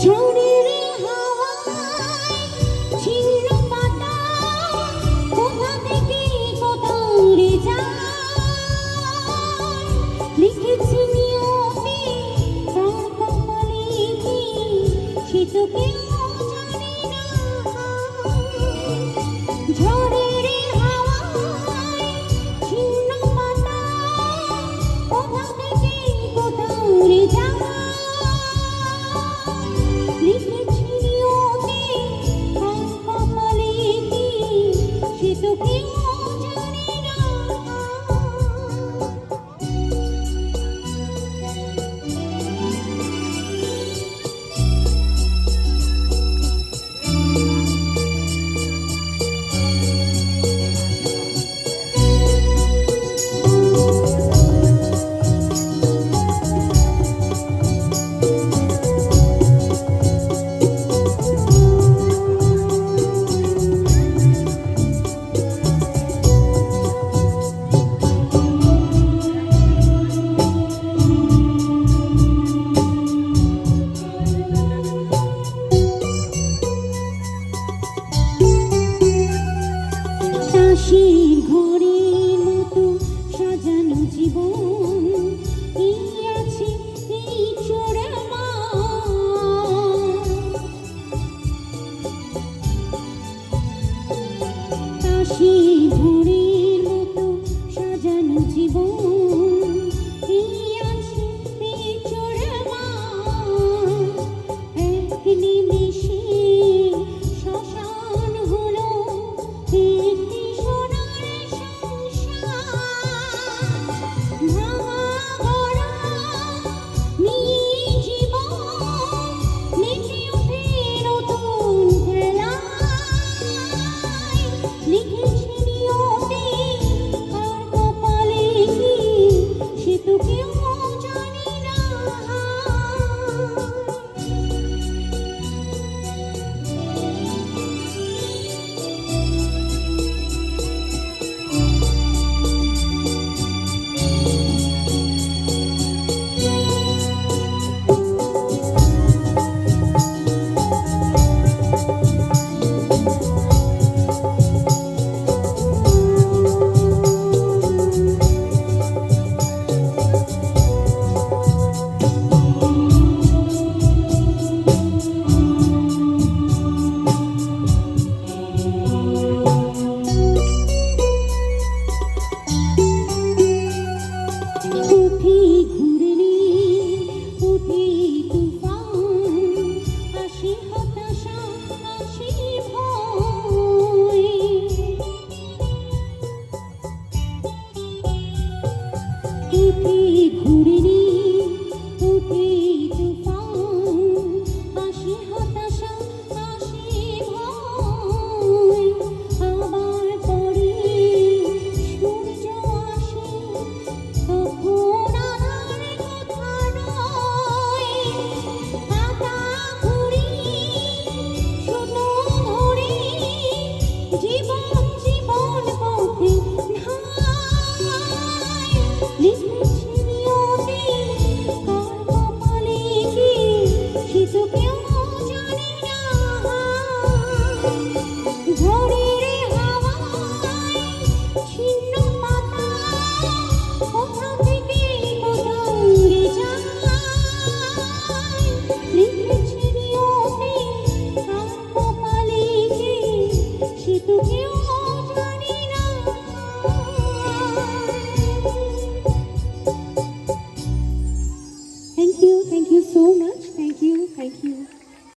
ঝড়ের হাওয়ায় ছিন্ন পাতা কোথা থেকে কোথাও উড়ে যায়, লিখেছি নিয়মে তার কপালে কি সে তো কেউ জানে না। ঝড়ের হাওয়ায় ছিন্ন পাতা কোথা থেকে কোথাও উড়ে যায়, লিখেছি নিয়মে তার কপালে কি সে তো কেউ জানে না। তাসের ঘরের মতো সাজানো জীবন এই আছে এই চোরামা। তাসের ঘরের মতো সাজানো জীবন এই আছে এই চোরামা। এক নিমেষে শ্মশান হলো একটি সোনার সংসার। ভাঙা গড়া নিয়ে জীবন নেচে ওঠে নতুন খেলায়, লিখেছি নিয়তে কার কপালে কি সে তো কেউ জানে না। উঠি ঘুরলি উঠি তুফান, আসে হতাশা আসে ভয়। উঠি ঘুরলি উঠি তুফান, আসে হতাশা আসে ভয়। আবার পরে সূর্য আসে তখন আধার কথা নয়। পাতা ঘুরি সুতো ধরে জীবন জীবন পথে ধায়, লিখেছি নিয়তে কার কপালে কি সে তো কেউ জানে না। ঝড়ের হাওয়ায় ছিন্ন পাতা কোথা থেকে কোথাও উড়ে যায়, লিখেছি নিয়তে কার কপালে কি সে তো কেউ